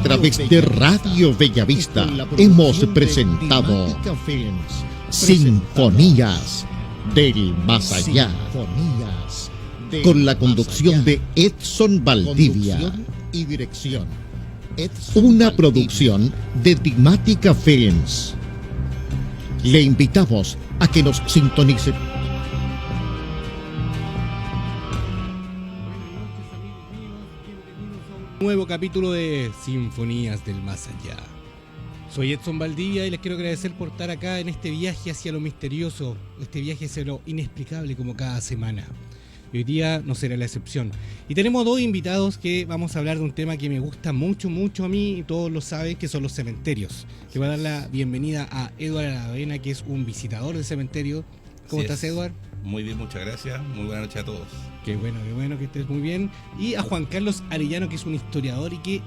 través de Radio Bellavista hemos presentado Sinfonías del Más Allá, con la conducción de Edson Valdivia y dirección. Una producción de Dimática Films. Le invitamos a que nos sintonice. Nuevo capítulo de Sinfonías del Más Allá. Soy Edson Valdivia y les quiero agradecer por estar acá en este viaje hacia lo misterioso, este viaje hacia lo inexplicable como cada semana. Y hoy día no será la excepción. Y tenemos dos invitados que vamos a hablar de un tema que me gusta mucho, mucho a mí, y todos lo saben, que son los cementerios. Le voy a dar la bienvenida a Eduard Aravena, que es un visitador del cementerio. ¿Cómo estás, Eduard? Muy bien, muchas gracias. Muy buenas noches a todos. Qué bueno que estés muy bien. Y a Juan Carlos Arellano, que es un historiador y que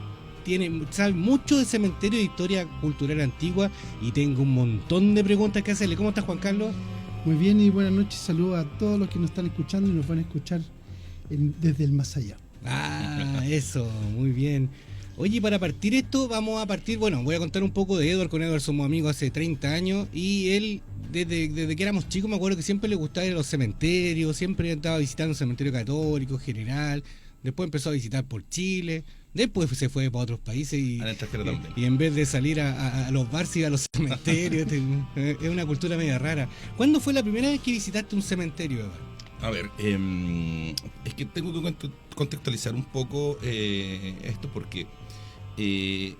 sabe mucho de cementerio, de historia cultural antigua, y tengo un montón de preguntas que hacerle. ¿Cómo estás, Juan Carlos? Muy bien y buenas noches, saludos a todos los que nos están escuchando y nos van a escuchar desde el más allá. Ah, eso, muy bien. Oye, para partir esto, vamos a partir, voy a contar un poco de Eduard. Con Eduard somos amigos hace 30 años y él, desde que éramos chicos, me acuerdo que siempre le gustaba ir a los cementerios, siempre estaba visitando un cementerio católico, general, después empezó a visitar por Chile, después se fue para otros países y en vez de salir a los bares iba a los cementerios. Es una cultura media rara. ¿Cuándo fue la primera vez que visitaste un cementerio, Eduard? A ver, es que tengo que contextualizar un poco esto porque de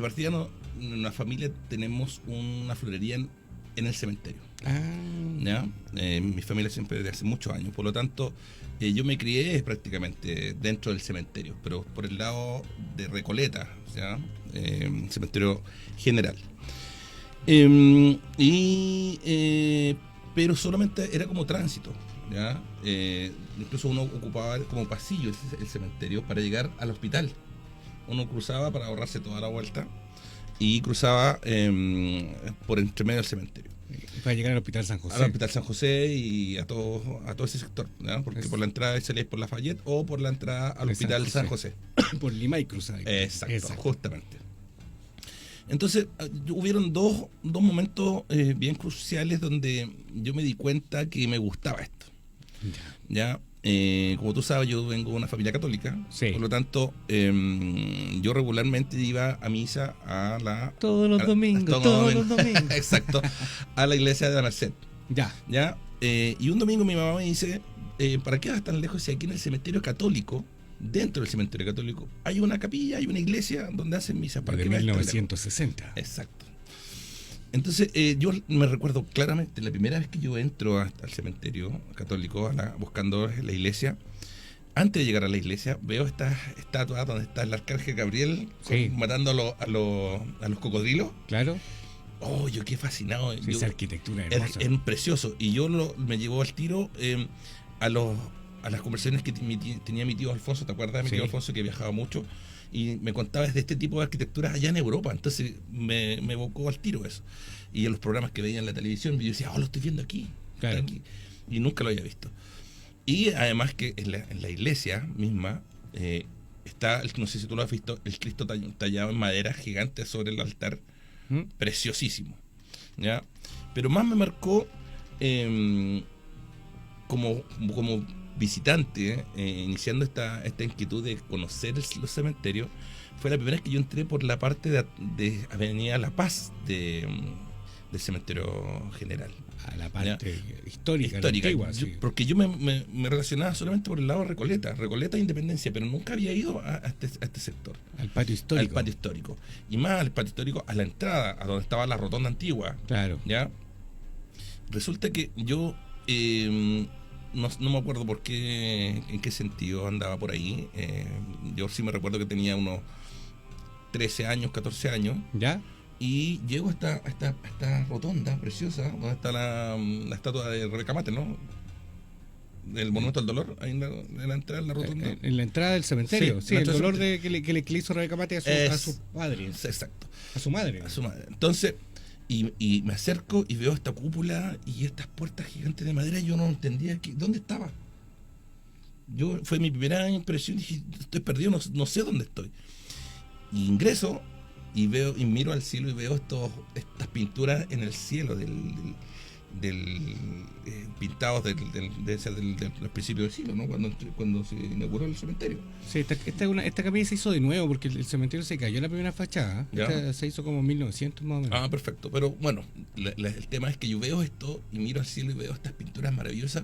partida en la familia tenemos una florería en el cementerio. ¿Ya? Mi familia siempre desde hace muchos años, por lo tanto yo me crié prácticamente dentro del cementerio, pero por el lado de Recoleta, ¿ya? Cementerio general. Pero solamente era como tránsito, ¿ya? Incluso uno ocupaba como pasillo el cementerio para llegar al hospital. Uno cruzaba para ahorrarse toda la vuelta y cruzaba por entre medio del cementerio. Para llegar al Hospital San José. Al Hospital San José y a todo ese sector, ¿no? Porque por la entrada salíais por Lafayette o por la entrada al Hospital San José. Por Limay cruzaba. Exacto, justamente. Entonces, hubieron dos momentos bien cruciales donde yo me di cuenta que me gustaba esto. ¿Ya? Como tú sabes, yo vengo de una familia católica, sí. Por lo tanto, yo regularmente iba a misa todos los domingos. Exacto, a la iglesia de la Merced. ¿Ya? Y un domingo mi mamá me dice, ¿para qué vas tan lejos si aquí en el cementerio católico, dentro del cementerio católico, hay una capilla, hay una iglesia donde hacen misas? De 1960. Exacto. Entonces, yo me recuerdo claramente la primera vez que yo entro al cementerio católico buscando la iglesia. Antes de llegar a la iglesia, veo estas estatuas donde está el arcángel Gabriel, sí, matando a los cocodrilos. Claro. Oh, yo quedé fascinado. Sí, esa arquitectura hermosa. Es precioso. Y yo me llevó al tiro a las conversaciones que tenía mi tío Alfonso. ¿Te acuerdas de mi tío Alfonso, que viajaba mucho? Y me contaba de este tipo de arquitecturas allá en Europa. Entonces me evocó al tiro eso. Y en los programas que veía en la televisión, yo decía, lo estoy viendo aquí. Claro. Aquí. Y nunca lo había visto. Y además que en la iglesia misma está, no sé si tú lo has visto, el Cristo tallado en madera gigante sobre el altar. Preciosísimo. ¿Ya? Pero más me marcó como visitante, iniciando esta inquietud de conocer los cementerios. Fue la primera vez que yo entré por la parte de Avenida La Paz del cementerio general. A la parte histórica. Antigua, sí. Porque yo me relacionaba solamente por el lado de Recoleta e Independencia, pero nunca había ido a este sector. Al patio histórico. Y más al patio histórico, a la entrada, a donde estaba la rotonda antigua. Claro. ¿Ya? Resulta que yo no me acuerdo en qué sentido andaba por ahí. Yo sí me recuerdo que tenía unos 13 años, 14 años. ¿Ya? Y llego a esta rotonda preciosa, donde está la estatua de Recamate, ¿no? El Monumento al Dolor, ahí en la entrada de la rotonda. En la entrada del cementerio, sí, el dolor que le hizo Recamate a su padre. Exacto. A su madre. Entonces, y me acerco y veo esta cúpula y estas puertas gigantes de madera, y yo no entendía dónde estaba. Fue mi primera impresión, dije, estoy perdido, no sé dónde estoy. Y ingreso y veo y miro al cielo y veo estas pinturas en el cielo pintados del principio del siglo, ¿no? Cuando se inauguró el cementerio. Sí, esta capilla se hizo de nuevo porque el cementerio se cayó en la primera fachada. Esta se hizo como en 1900 más o menos. Ah, perfecto. Pero bueno, el tema es que yo veo esto y miro al cielo y veo estas pinturas maravillosas.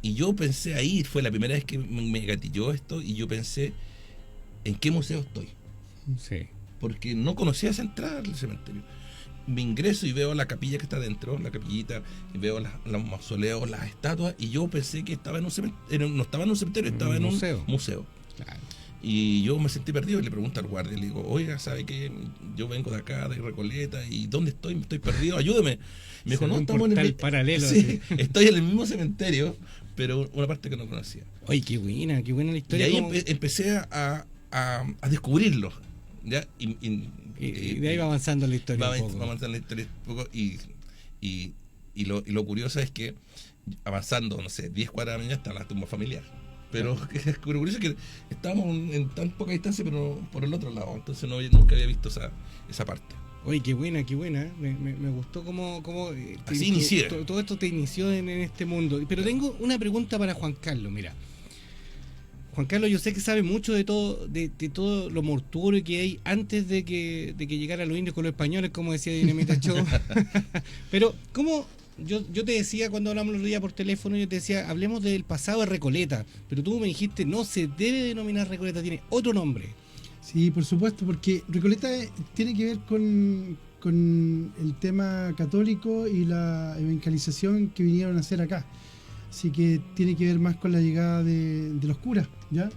Y yo pensé ahí, fue la primera vez que me gatilló esto, y yo pensé, ¿en qué museo estoy? Sí. Porque no conocía esa entrada al cementerio. Me ingreso y veo la capilla que está dentro, la capillita, y veo los mausoleos, las estatuas, y yo pensé que estaba en un cementerio, no estaba en un cementerio, estaba en un museo. Claro. Y yo me sentí perdido y le pregunto al guardia, le digo, oiga, ¿sabe qué? Yo vengo de acá, de Recoleta, ¿y dónde estoy? Estoy perdido, ayúdeme. Me dijo, no, estamos en el paralelo. Sí, estoy en el mismo cementerio, pero una parte que no conocía. Oye, qué buena la historia. Y ahí empecé a descubrirlo, ¿ya? Y de ahí va avanzando la historia va un poco. avanzando la historia un poco, y lo curioso es que avanzando, no sé, 10 cuadras de la mañana está la tumba familiar. Pero es curioso que estábamos en tan poca distancia, pero por el otro lado. Entonces nunca había visto esa parte. Oye, qué buena. Me gustó cómo así inicié. Todo esto te inició en este mundo. Pero tengo una pregunta para Juan Carlos. Mira, Juan Carlos, yo sé que sabe mucho de todo lo mortuorio que hay antes de que llegaran los indios con los españoles, como decía Dinamita Show. Pero, ¿cómo? Yo te decía cuando hablamos el otro día por teléfono, yo te decía, hablemos del pasado de Recoleta, pero tú me dijiste, no se debe denominar Recoleta, tiene otro nombre. Sí, por supuesto, porque Recoleta tiene que ver con el tema católico y la evangelización que vinieron a hacer acá. Así que tiene que ver más con la llegada de los curas, ¿ya?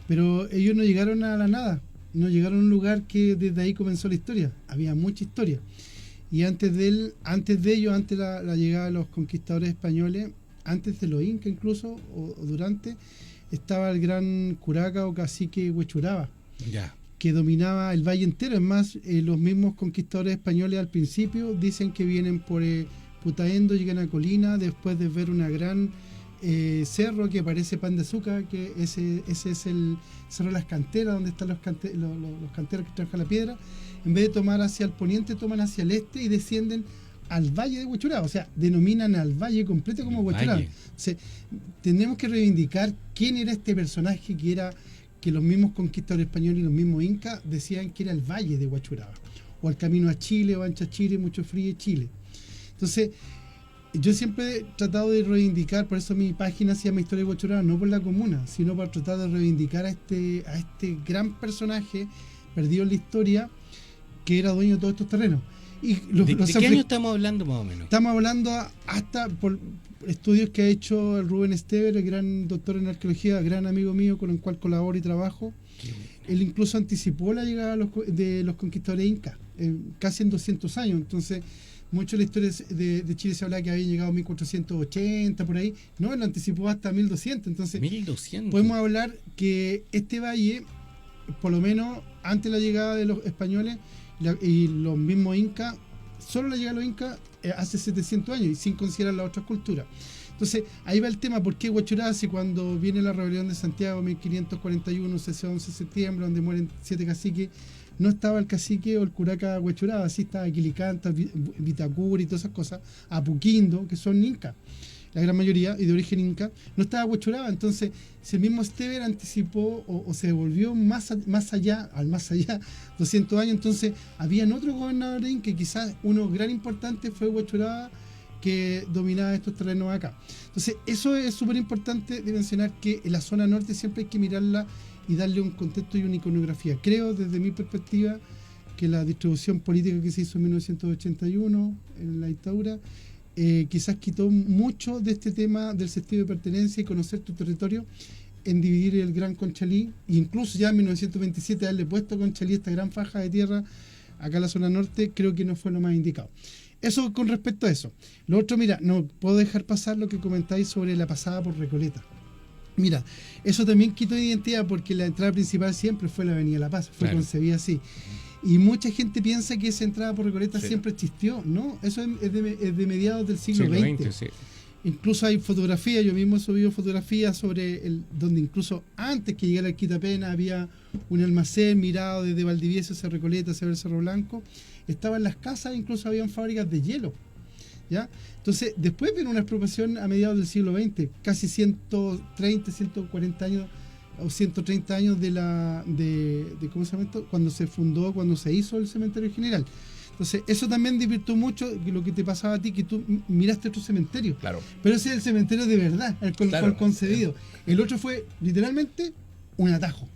Pero ellos no llegaron a la nada, no llegaron a un lugar que desde ahí comenzó la historia, había mucha historia. Y antes de la llegada de los conquistadores españoles, antes de los incas incluso, o durante, estaba el gran curaca o cacique Huechuraba, que dominaba el valle entero. Es más, los mismos conquistadores españoles al principio dicen que vienen por Putaendo, llegan a Colina, después de ver una gran cerro que parece Pan de Azúcar, que ese es el cerro de las canteras, donde están los canteros que trabajan la piedra. En vez de tomar hacia el poniente, toman hacia el este y descienden al valle de Huechuraba. O sea, denominan al valle completo como Huechuraba. O sea, tenemos que reivindicar quién era este personaje que los mismos conquistadores españoles y los mismos incas decían que era el valle de Huechuraba, o el camino a Chile, o Ancha Chile, Mucho Frío, Chile. Entonces, yo siempre he tratado de reivindicar, por eso mi página se llama Historia de Huechuraba, no por la comuna, sino para tratar de reivindicar a este gran personaje perdido en la historia, que era dueño de todos estos terrenos. Y ¿De qué año estamos hablando más o menos? Estamos hablando hasta por estudios que ha hecho el Rubén Estever, el gran doctor en arqueología, gran amigo mío con el cual colaboro y trabajo. Él incluso anticipó la llegada de los conquistadores incas, casi en 200 años. Entonces, mucho de la historia de Chile se habla que había llegado en 1480, por ahí. No, él lo anticipó hasta 1200. Entonces, 1200. Podemos hablar que este valle, por lo menos antes de la llegada de los españoles y los mismos incas, solo la llegada de los incas hace 700 años y sin considerar las otras culturas. Entonces, ahí va el tema, ¿por qué Huechuraba? Si cuando viene la rebelión de Santiago, 1541, ese 11 de septiembre, donde mueren 7 caciques, no estaba el cacique o el curaca Huechuraba, así estaba Quilicanta, Vitacura y todas esas cosas, Apuquindo, que son incas, la gran mayoría, y de origen inca, no estaba Huechuraba. Entonces, si el mismo Estever anticipó o se devolvió más allá, 200 años, entonces, habían otros gobernadores incas, quizás uno gran importante fue Huechuraba, que dominaba estos terrenos acá. Entonces, eso es súper importante de mencionar, que en la zona norte siempre hay que mirarla y darle un contexto y una iconografía. Creo, desde mi perspectiva, que la distribución política que se hizo en 1981, en la dictadura, quizás quitó mucho de este tema del sentido de pertenencia y conocer tu territorio, en dividir el Gran Conchalí, e incluso ya en 1927 darle puesto a Conchalí esta gran faja de tierra acá en la zona norte, creo que no fue lo más indicado. Eso con respecto a eso. Lo otro, mira, no puedo dejar pasar lo que comentáis sobre la pasada por Recoleta. Mira, eso también quitó identidad, porque la entrada principal siempre fue la Avenida La Paz, fue concebida así. Y mucha gente piensa que esa entrada por Recoleta siempre existió, ¿no? Eso es de mediados del siglo XX. Sí. Incluso hay fotografías, yo mismo he subido fotografías sobre donde incluso antes que llegara el Quitapena había un almacén mirado desde Valdivieso hacia Recoleta, hacia el Cerro Blanco. Estaban las casas, incluso habían fábricas de hielo. ¿Ya? Entonces, después vino una expropiación a mediados del siglo XX, casi 130, 140 años o 130 años de ¿cómo se llama esto? Cuando se hizo el cementerio general. Entonces, eso también divirtió mucho lo que te pasaba a ti, que tú miraste otro cementerio. Claro. Pero ese es el cementerio de verdad, el Claro. concedido. El otro fue literalmente un atajo.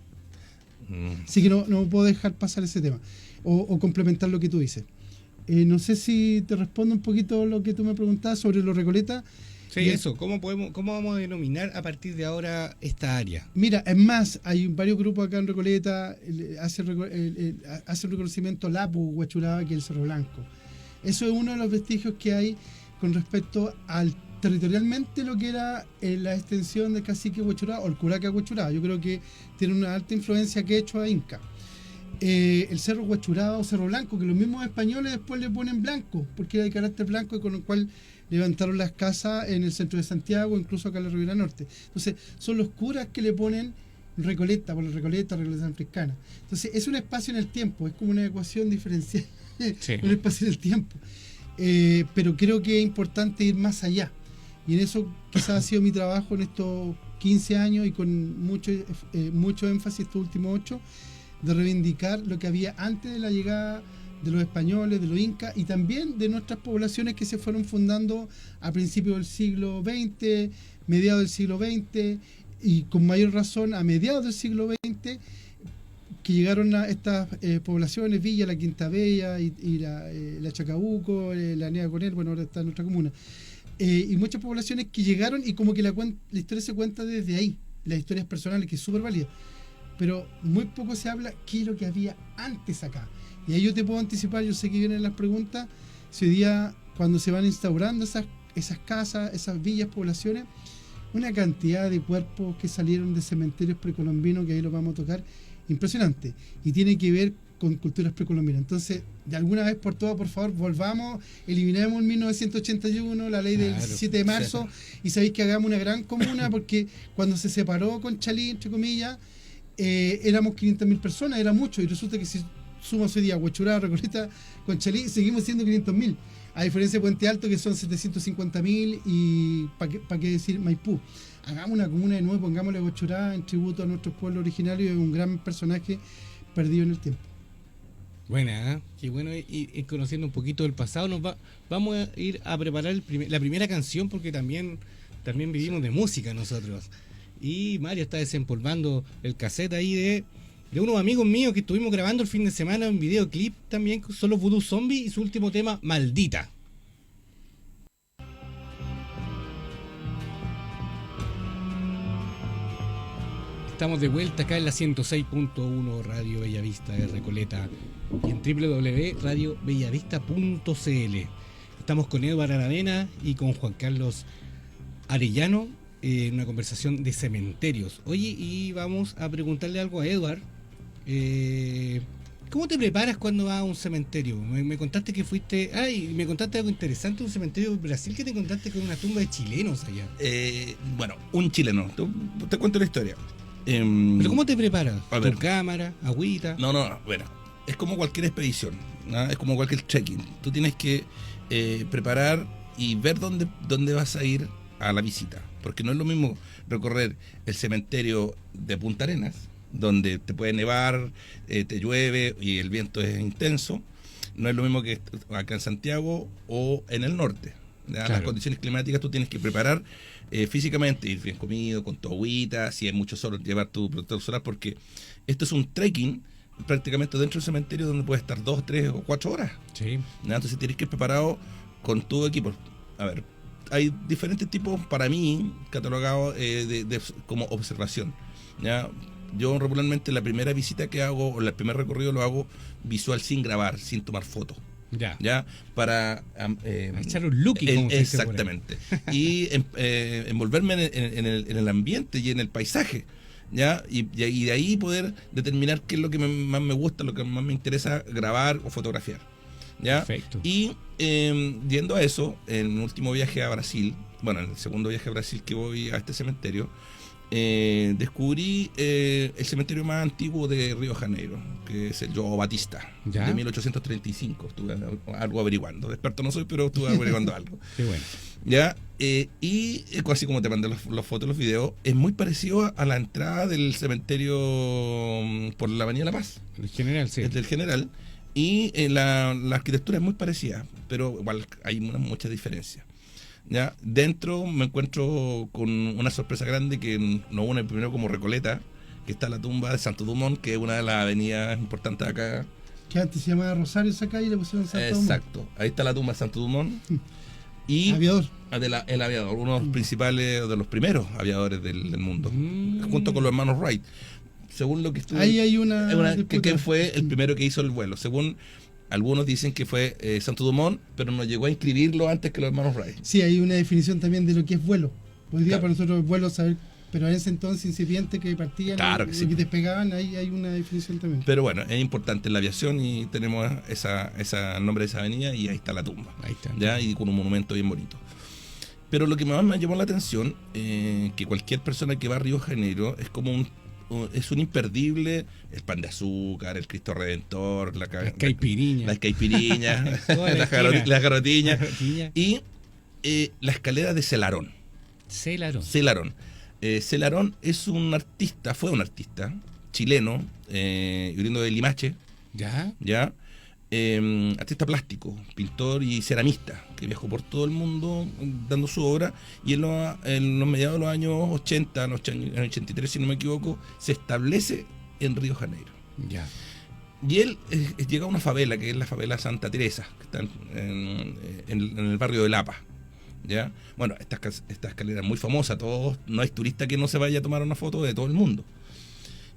Así que no puedo dejar pasar ese tema. O complementar lo que tú dices. No sé si te respondo un poquito lo que tú me preguntabas sobre los Recoleta. Sí, eso, ¿cómo vamos a denominar a partir de ahora esta área? Mira, es más, hay varios grupos acá en Recoleta, hace el reconocimiento Lapu, Huachuraba, que el Cerro Blanco. Eso es uno de los vestigios que hay con respecto al territorialmente lo que era la extensión del cacique Huachuraba o el curaca Huachuraba. Yo creo que tiene una alta influencia que ha hecho a Inca. El Cerro Huachuraba o Cerro Blanco, que los mismos españoles después le ponen blanco, porque era de carácter blanco y con el cual levantaron las casas en el centro de Santiago, incluso acá en la Ribera Norte. Entonces, son los curas que le ponen Recoleta, por la Recoleta Franciscana. Entonces, es un espacio en el tiempo, es como una ecuación diferencial, Sí. un espacio en el tiempo. Pero creo que es importante ir más allá. Y en eso quizás ha sido mi trabajo en estos 15 años y con mucho énfasis estos últimos 8, de reivindicar lo que había antes de la llegada de los españoles, de los incas y también de nuestras poblaciones que se fueron fundando a principios del siglo XX, mediados del siglo XX y con mayor razón a mediados del siglo XX, que llegaron a estas poblaciones, Villa, la Quinta Bella y la Chacabuco, la Nea Conel, bueno, ahora está en nuestra comuna, y muchas poblaciones que llegaron y como que la historia se cuenta desde ahí, las historias personales, que es súper válida. Pero muy poco se habla qué es lo que había antes acá. Y ahí yo te puedo anticipar, yo sé que vienen las preguntas, si hoy día cuando se van instaurando esas casas, esas villas, poblaciones, una cantidad de cuerpos que salieron de cementerios precolombinos, que ahí lo vamos a tocar, impresionante. Y tiene que ver con culturas precolombinas. Entonces, de alguna vez por todas, por favor, volvamos, eliminemos el 1981, la ley del 17 de marzo, y sabéis que hagamos una gran comuna, porque cuando se separó Conchalí, entre comillas, éramos 500.000 personas, era mucho, y resulta que si sumas hoy día Huachuraba, Recoleta, Conchalí, seguimos siendo 500.000, a diferencia de Puente Alto, que son 750.000, y ¿para qué decir Maipú? Hagamos una comuna de nuevo, pongámosle a Huachuraba en tributo a nuestros pueblos originarios, es un gran personaje perdido en el tiempo. Buena, ¿eh? Qué bueno ir conociendo un poquito del pasado. Vamos a ir a preparar la primera canción, porque también vivimos de música nosotros. Y Mario está desempolvando el cassette ahí de unos amigos míos que estuvimos grabando el fin de semana, un videoclip también, son los Voodoo Zombie, y su último tema, Maldita. Estamos de vuelta acá en la 106.1 Radio Bellavista de Recoleta y en www.radiobellavista.cl. Estamos con Edward Aravena y con Juan Carlos Arellano en una conversación de cementerios. Oye, y vamos a preguntarle algo a Edward. ¿Cómo te preparas cuando vas a un cementerio? Me contaste que fuiste... me contaste algo interesante, un cementerio de Brasil, que te contaste con una tumba de chilenos allá. Bueno, un chileno. Te cuento la historia. ¿Pero cómo te preparas? A ver. ¿Con cámara? ¿Agüita? No, bueno, es como cualquier expedición, ¿no? Es como cualquier trekking. Tú tienes que preparar y ver dónde vas a ir a la visita, porque no es lo mismo recorrer el cementerio de Punta Arenas, donde te puede nevar, te llueve y el viento es intenso. No es lo mismo que acá en Santiago o en el norte. Claro. Las condiciones climáticas tú tienes que preparar físicamente, ir bien comido, con tu agüita, si hay mucho sol, llevar tu protector solar, porque esto es un trekking prácticamente dentro del cementerio donde puedes estar 2, 3 o 4 horas. Sí. Entonces tienes que ir preparado con tu equipo. A ver, hay diferentes tipos, para mí, catalogados como observación. ¿Ya? Yo regularmente la primera visita que hago, o el primer recorrido lo hago visual, sin grabar, sin tomar fotos. Ya, para echar un looking, como se dice. Exactamente. Y envolverme en el ambiente y en el paisaje, ¿ya? Y de ahí poder determinar qué es lo que más me gusta, lo que más me interesa grabar o fotografiar. ¿Ya? Perfecto. Y yendo a eso, en mi último viaje a Brasil, bueno, en el segundo viaje a Brasil que voy a este cementerio, descubrí el cementerio más antiguo de Río de Janeiro, que es el João Batista, ¿Ya? de 1835. Estuve algo averiguando, experto no soy, pero estuve averiguando algo. Qué bueno. ¿Ya? Así como te mandé las fotos, los videos, es muy parecido a la entrada del cementerio por la Avenida La Paz, En general, sí. es del General, y la arquitectura es muy parecida, pero igual hay mucha diferencia. ¿Ya? Dentro me encuentro con una sorpresa grande que nos une primero como Recoleta, que está la tumba de Santo Dumont, que es una de las avenidas importantes acá. Que antes se llamaba Rosario esa calle y le pusieron Santo Dumont. Exacto, ahí está la tumba de Santo Dumont. Y Aviador. el aviador, uno de los principales, de los primeros aviadores del mundo, Mm. junto con los hermanos Wright. Según lo que estuve, Ahí hay una disputa. ¿quién fue el primero que hizo el vuelo? Según algunos dicen que fue Santo Dumont, pero no llegó a inscribirlo antes que los hermanos Wright. Sí, hay una definición también de lo que es vuelo. Hoy día Claro. para nosotros es vuelo saber, pero en ese entonces incipiente que partían Claro que sí. y despegaban, ahí hay una definición también. Pero bueno, es importante en la aviación y tenemos el nombre de esa avenida y ahí está la tumba. Ahí está. ¿Ya? Y con un monumento bien bonito. Pero lo que más me llamó la atención, que cualquier persona que va a Río de Janeiro es como es un imperdible, el pan de azúcar, el Cristo Redentor, Las caipiriñas. las caipiriñas, Toda la las esquina. garotiñas Garotiña. y la escalera de Celarón. Celarón. Celarón. Celarón es un artista, fue un artista chileno, oriundo de Limache, ¿Ya? ¿ya? Artista plástico, pintor y ceramista, que viajó por todo el mundo dando su obra, y en los mediados de los años 80, en el 83 si no me equivoco, se establece en Río de Janeiro. Ya. Y él llega a una favela, que es la favela Santa Teresa, que está en el barrio de Lapa. ¿Ya? Bueno, esta escalera es muy famosa, no hay turista que no se vaya a tomar una foto de todo el mundo.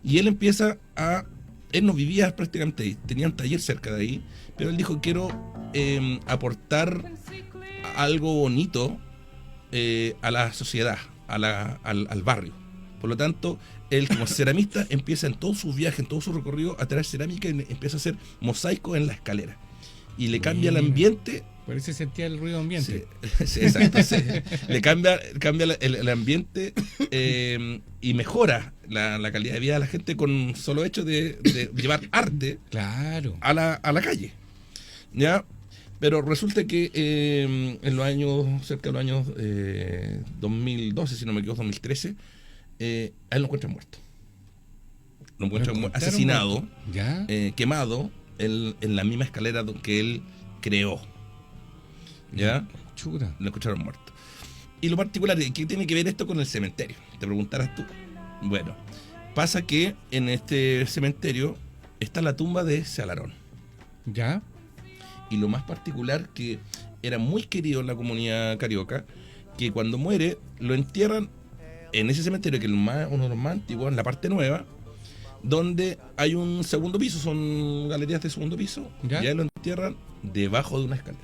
Y él empieza él no vivía prácticamente ahí, tenía un taller cerca de ahí, pero él dijo, quiero aportar algo bonito a la sociedad, al barrio. Por lo tanto, él como ceramista empieza en todos sus viajes, en todo su recorrido, a traer cerámica y empieza a hacer mosaicos en la escalera. Y le cambia el Mira. ambiente. Por eso sentía el ruido ambiente. Sí, sí, exacto. Sí. Le cambia el ambiente y mejora la calidad de vida de la gente con solo hecho de llevar arte Claro. a la calle. ¿Ya? Pero resulta que en los años, cerca de los años 2012, si no me equivoco, 2013, a él lo encuentran muerto. Lo encuentran encontraron asesinado, muerto. ¿Ya? quemado en la misma escalera que él creó. ¿Ya? Chuta. Lo escucharon muerto. Y lo particular, ¿qué tiene que ver esto con el cementerio? Te preguntarás tú. Bueno, pasa que en este cementerio está la tumba de Celarón. ¿Ya? Y lo más particular, que era muy querido en la comunidad carioca, que cuando muere lo entierran en ese cementerio, que es uno de los más antiguos, en la parte nueva, donde hay un segundo piso, son galerías de segundo piso, ¿Ya? y ahí lo entierran debajo de una escalera.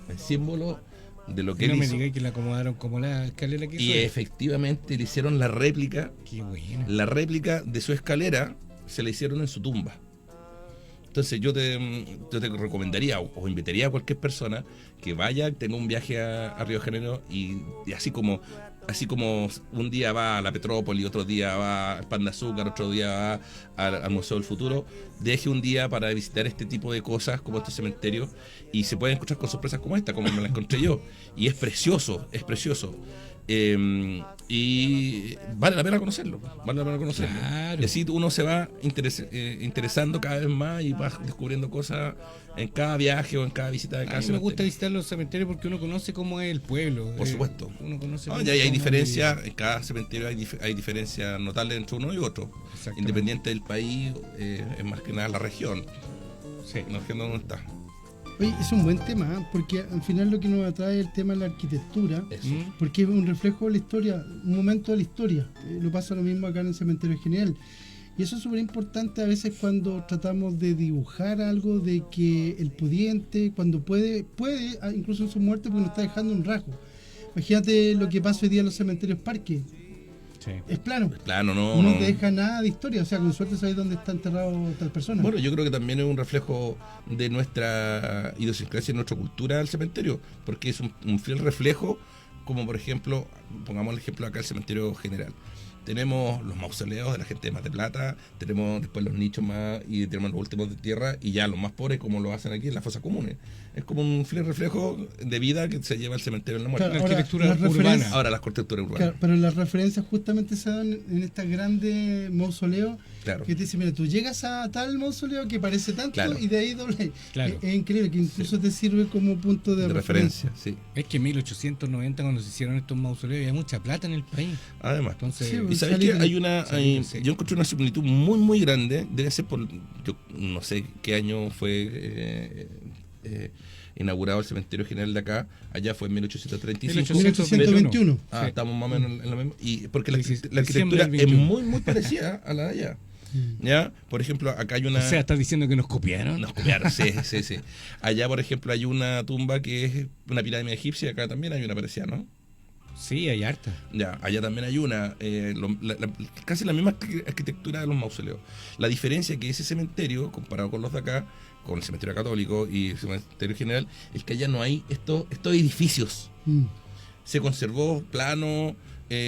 El símbolo de lo que No él me hizo. digáis que la acomodaron como la escalera que Y hizo. efectivamente le hicieron la réplica Qué buena. de su escalera, se la hicieron en su tumba. Entonces yo te recomendaría o invitaría a cualquier persona que vaya, tenga un viaje a Río de Janeiro y así como un día va a la Petrópolis, otro día va al Pan de Azúcar, otro día va al Museo del Futuro, deje un día para visitar este tipo de cosas como estos cementerios y se pueden encontrar con sorpresas como esta, como me la encontré yo. Y es precioso, es precioso. Y vale la pena conocerlo, Claro. y así uno se va interesando cada vez más y va descubriendo cosas en cada viaje o en cada visita de A cada mí me gusta cementerio. visitar los cementerios porque uno conoce cómo es el pueblo. Por supuesto. Uno conoce No, mucho y hay cómo diferencias, en cada cementerio hay diferencias notables entre uno y otro, Exactamente. independiente del país, es más que nada la región, Sí. no es que no está. Oye, es un buen tema, ¿eh? Porque al final lo que nos atrae es el tema de la arquitectura, Eso. porque es un reflejo de la historia, un momento de la historia. Lo pasa lo mismo acá en el Cementerio General. Y eso es súper importante a veces cuando tratamos de dibujar algo, de que el pudiente, cuando puede incluso en su muerte, porque nos está dejando un rasgo. Imagínate lo que pasa hoy día en los cementerios parques. Sí. es plano. Plano, No no. te deja nada de historia, o sea, con suerte sabes dónde está enterrado tal persona. Bueno, yo creo que también es un reflejo de nuestra idiosincrasia, nuestra cultura del cementerio, porque es un fiel reflejo, como por ejemplo, pongamos el ejemplo acá, el cementerio general. Tenemos los mausoleos de la gente de más de plata, tenemos después los nichos más y tenemos los últimos de tierra y ya los más pobres como lo hacen aquí en las fosas comunes. Es como un fiel reflejo de vida que se lleva el cementerio en la muerte. La Ahora, arquitectura las urbana. referencias- Ahora la arquitectura urbana. Claro, pero las referencias justamente se dan en estas grandes mausoleos Claro. que te dicen, mira, tú llegas a tal mausoleo que parece tanto Claro. y de ahí doble. Claro. Es increíble, que incluso te sirve como punto de De referencia, sí. Es que en 1890 cuando se hicieron estos mausoleos había mucha plata en el país. Además. Entonces, Sí, Y sabes salir que de- hay sí. yo encontré una similitud muy muy grande, debe ser por, yo no sé qué año fue inaugurado el cementerio general de acá, allá fue en 1835. 1821. Ah, Sí. estamos más o menos en lo mismo. Y porque la Diciembre arquitectura del es 21. muy muy parecida a la de allá. ¿Ya? Por ejemplo, acá hay una... O sea, ¿estás diciendo que nos copiaron? Nos copiaron, sí, sí, sí. Allá, por ejemplo, hay una tumba que es una pirámide egipcia, acá también hay una parecida, ¿no? Sí, hay harta. Ya, allá también hay una, casi la misma arquitectura de los mausoleos. La diferencia que ese cementerio, comparado con los de acá, con el cementerio católico y el cementerio general, es que allá no hay estos edificios. Mm. Se conservó plano,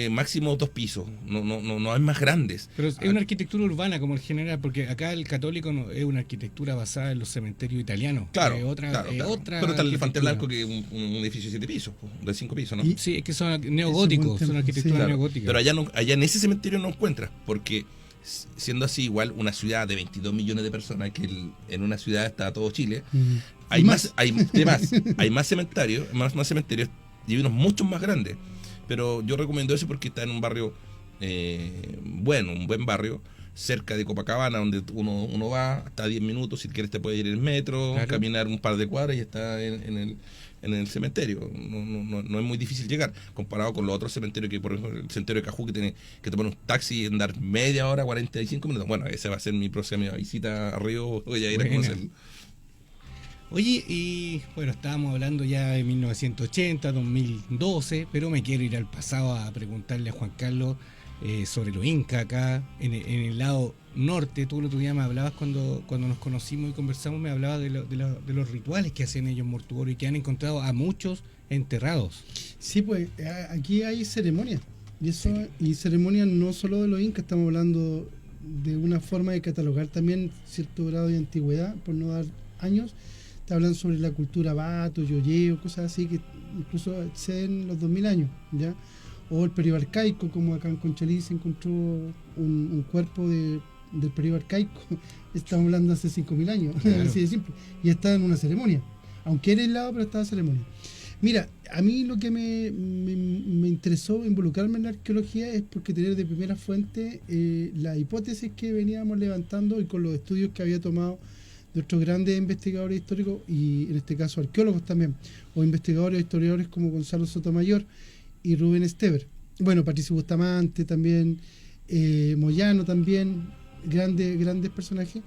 máximo 2 pisos, no hay más grandes. Pero es una arquitectura urbana como el general, porque acá el católico es una arquitectura basada en los cementerios italianos. Claro, Es otra, claro, es claro. otra Pero está el elefante arquitectura. blanco, que es un edificio de 7 pisos, de 5 pisos, ¿no? Y- Sí, es que son neogóticos, buen son tema, arquitecturas sí. Claro, neogóticas. pero allá en ese cementerio no encuentras, porque siendo así igual una ciudad de 22 millones de personas, que en una ciudad está todo Chile, Mm. hay Y más, hay más cementerios, más cementerios y unos muchos más grandes. Pero yo recomiendo eso porque está en un barrio bueno, un buen barrio, cerca de Copacabana, donde uno va, hasta a 10 minutos, si quieres te puedes ir en el metro, Claro. caminar un par de cuadras y está en el cementerio. No es muy difícil llegar, comparado con los otros cementerios, que por ejemplo el cementerio de Cajú, que te pone un taxi y andar media hora, 45 minutos. Bueno, esa va a ser mi próxima visita a Río, voy a ir a Buena. conocerlo. Oye, y bueno, estábamos hablando ya de 1980, 2012, pero me quiero ir al pasado a preguntarle a Juan Carlos sobre los incas acá, en el lado norte. Tú el otro día me hablabas cuando nos conocimos y conversamos, me hablabas de los rituales que hacen ellos mortuorios y que han encontrado a muchos enterrados. Sí, pues aquí hay ceremonias. Y eso, y ceremonias no solo de los incas, estamos hablando de una forma de catalogar también cierto grado de antigüedad, por no dar años. Te hablan sobre la cultura vato, yoyeo, cosas así que incluso exceden los 2000 años, ¿ya? O el periodo arcaico, como acá en Conchalí se encontró un cuerpo del periodo arcaico. Estamos hablando hace 5000 años, Claro. así de simple. Y está en una ceremonia, aunque era aislado, pero estaba en ceremonia. Mira, a mí lo que me interesó involucrarme en la arqueología es porque tener de primera fuente la hipótesis que veníamos levantando y con los estudios que había tomado de otros grandes investigadores históricos y en este caso arqueólogos también, o investigadores o historiadores como Gonzalo Sotomayor y Rubén Esteber. Bueno, Patricio Bustamante también, Moyano también, grandes personajes.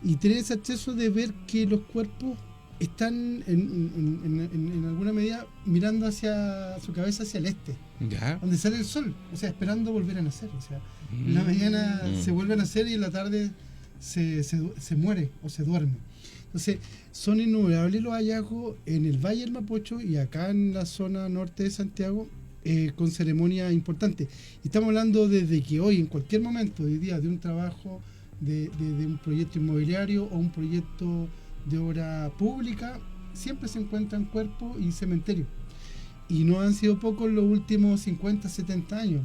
Y tener ese acceso de ver que los cuerpos están en alguna medida mirando hacia su cabeza hacia el este, ¿Ya? donde sale el sol, o sea, esperando volver a nacer. O sea, en la mañana se vuelve a nacer y en la tarde se muere o se duerme. Entonces, son innumerables los hallazgos en el Valle del Mapocho y acá en la zona norte de Santiago, con ceremonias importantes. Y estamos hablando desde que hoy, en cualquier momento, hoy día, de un trabajo de un proyecto inmobiliario o un proyecto de obra pública, siempre se encuentran cuerpos y cementerios. Y no han sido pocos los últimos 50, 70 años.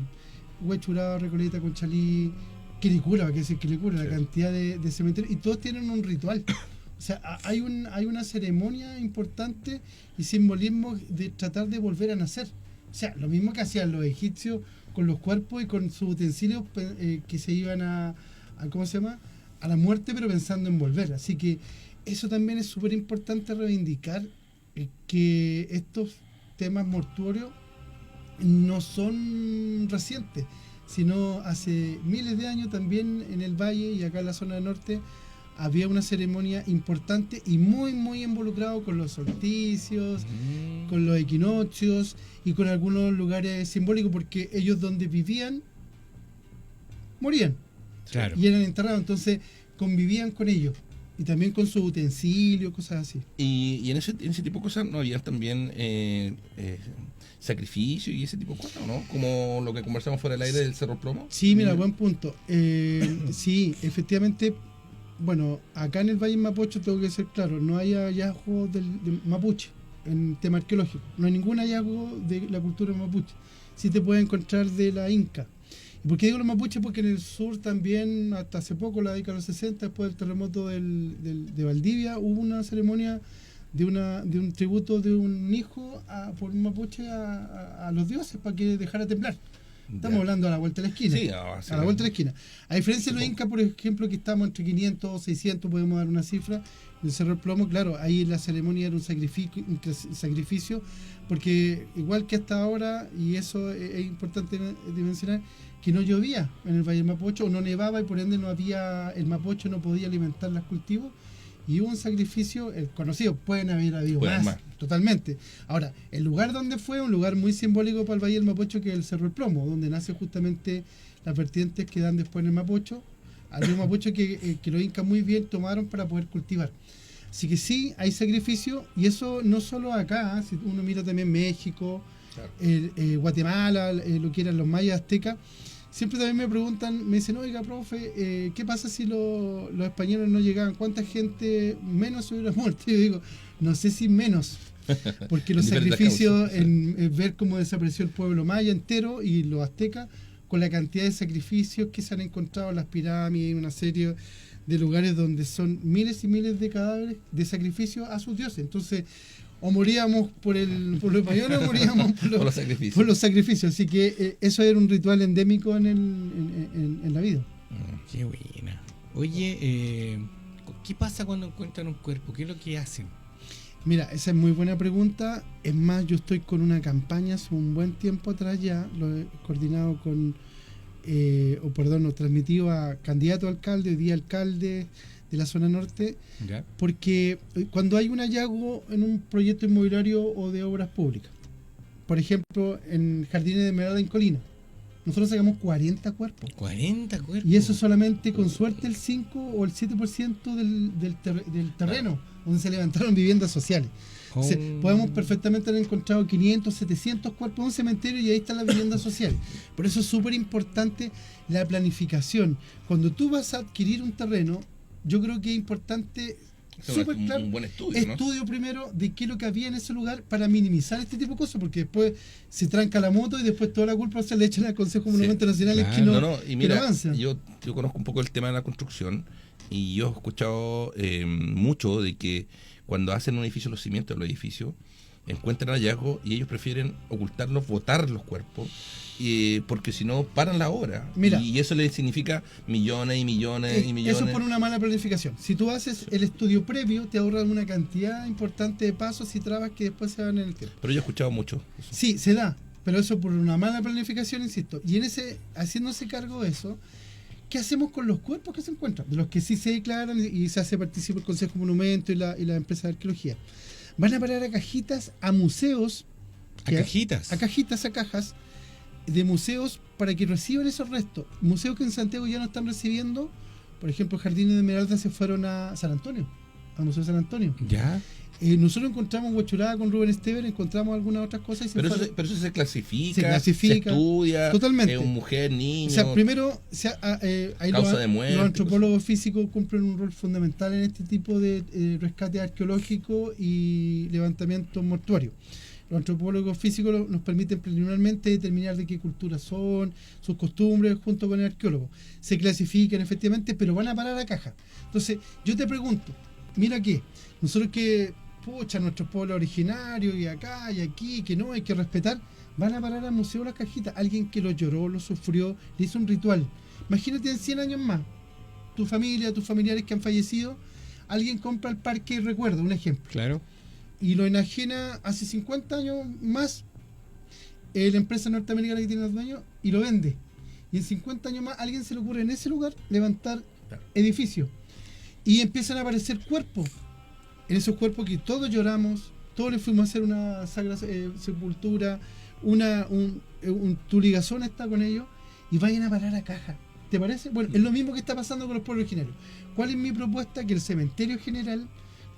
Huechuraba, Recoleta, Conchalí, Quilicura, ¿para qué decir Quilicura? Sí. La cantidad de cementerios, y todos tienen un ritual. O sea, hay una ceremonia importante y simbolismo de tratar de volver a nacer. O sea, lo mismo que hacían los egipcios con los cuerpos y con sus utensilios que se iban a ¿cómo se llama? A la muerte, pero pensando en volver. Así que eso también es súper importante reivindicar, que estos temas mortuorios no son recientes, sino hace miles de años también en el valle y acá en la zona del norte había una ceremonia importante y muy muy involucrado con los solsticios, con los equinoccios y con algunos lugares simbólicos, porque ellos donde vivían morían Claro. y eran enterrados, entonces convivían con ellos y también con sus utensilios, cosas así. Y en ese tipo de cosas no había también sacrificio y ese tipo de cosas, ¿no? Como lo que conversamos fuera del aire del Cerro Plomo. Sí, mira, buen punto. Sí, efectivamente, bueno, acá en el Valle Mapocho tengo que ser claro, no hay hallazgos de mapuche en tema arqueológico, no hay ningún hallazgo de la cultura mapuche. Sí te puedes encontrar de la Inca. ¿Y por qué digo los mapuches? Porque en el sur también, hasta hace poco, la década de los 60, después del terremoto de Valdivia, hubo una ceremonia de un tributo de un hijo por un mapuche a los dioses para que dejara temblar. Estamos hablando a la vuelta de la esquina. Sí, a la vuelta de la esquina. A diferencia de los incas, por ejemplo, que estamos entre 500 o 600, podemos dar una cifra, en el Cerro del Plomo, claro, ahí la ceremonia era un sacrificio, porque igual que hasta ahora, y eso es importante mencionar, que no llovía en el Valle del Mapocho, o no nevaba y por ende no había, el Mapocho no podía alimentar los cultivos, y hubo un sacrificio, el conocido, pueden haber habido más, totalmente. Ahora, el lugar donde fue, un lugar muy simbólico para el Valle del Mapocho, que es el Cerro del Plomo, donde nace justamente las vertientes que dan después en el Mapocho, al río Mapocho que los incas muy bien tomaron para poder cultivar. Así que sí, hay sacrificio, y eso no solo acá, si uno mira también México, claro, Guatemala, lo que eran los mayas aztecas, siempre también me preguntan, me dicen, oiga, profe, ¿qué pasa si los españoles no llegaban? ¿Cuánta gente menos se hubiera muerto? Yo digo, no sé si menos, porque los sacrificios, en ver cómo desapareció el pueblo maya entero y los aztecas, con la cantidad de sacrificios que se han encontrado en las pirámides, una serie de lugares donde son miles y miles de cadáveres de sacrificios a sus dioses. Entonces, o moríamos por los españoles o moríamos por los sacrificios. Así que eso era un ritual endémico en la vida. Qué buena. Oye, ¿qué pasa cuando encuentran un cuerpo? ¿Qué es lo que hacen? Mira, esa es muy buena pregunta. Es más, yo estoy con una campaña hace un buen tiempo atrás ya, lo he coordinado lo transmitido a candidato a alcalde, hoy día alcalde de la zona norte, ¿ya? Porque cuando hay un hallazgo en un proyecto inmobiliario o de obras públicas, por ejemplo, en Jardines de Esmeralda en Colina, nosotros sacamos 40 cuerpos. 40 cuerpos. Y eso solamente, con suerte, el 5 o el 7% del terreno donde se levantaron viviendas sociales. O sea, podemos perfectamente haber encontrado 500, 700 cuerpos en un cementerio y ahí están las viviendas sociales. Por eso es súper importante la planificación. Cuando tú vas a adquirir un terreno, yo creo que es importante, súper claro, un buen estudio primero de qué es lo que había en ese lugar para minimizar este tipo de cosas, porque después se tranca la moto y después toda la culpa se le echan al Consejo Monumento Nacional, claro, que no avanza. Yo conozco un poco el tema de la construcción y yo he escuchado mucho de que cuando hacen un edificio, los cimientos del edificio, encuentran hallazgos y ellos prefieren ocultarlos, botar los cuerpos, porque si no paran la obra. Mira, y eso les significa millones y millones y millones. Eso es por una mala planificación. Si tú haces el estudio previo, te ahorras una cantidad importante de pasos y trabas que después se van en el tiempo. Pero yo he escuchado mucho eso. Sí, se da, pero eso por una mala planificación, insisto. Y haciéndose cargo de eso, ¿qué hacemos con los cuerpos que se encuentran? De los que sí se declaran y se hace partícipe el Consejo Monumento y la empresa de arqueología. Van a parar a cajitas, a museos. ¿A cajitas? A cajitas, a cajas de museos para que reciban esos restos. Museos que en Santiago ya no están recibiendo. Por ejemplo, Jardines de Esmeralda se fueron a San Antonio, al Museo de San Antonio. ¿Ya? Nosotros encontramos Huachurada con Rubén Esteban, encontramos algunas otras cosas. Pero eso se clasifica, se estudia, totalmente. Mujer, niño. O sea, primero, causa de muerte. Los antropólogos físicos cumplen un rol fundamental en este tipo de rescate arqueológico y levantamiento mortuario. Los antropólogos físicos nos permiten preliminarmente determinar de qué cultura son, sus costumbres, junto con el arqueólogo. Se clasifican efectivamente, pero van a parar a caja. Entonces, yo te pregunto, mira que nosotros nuestros pueblos originarios y acá y aquí, que no hay que respetar, van a parar al museo las cajitas. Alguien que lo lloró, lo sufrió, le hizo un ritual. Imagínate en 100 años más, tu familia, tus familiares que han fallecido, alguien compra el parque y recuerda, un ejemplo. Claro. Y lo enajena hace 50 años más la empresa norteamericana que tiene los dueños y lo vende. Y en 50 años más alguien se le ocurre en ese lugar levantar edificios. Y empiezan a aparecer cuerpos. En esos cuerpos que todos lloramos, todos le fuimos a hacer una sagrada sepultura, tu ligazón está con ellos, y vayan a parar a caja. ¿Te parece? Bueno, es lo mismo que está pasando con los pueblos originarios. ¿Cuál es mi propuesta? Que el cementerio general,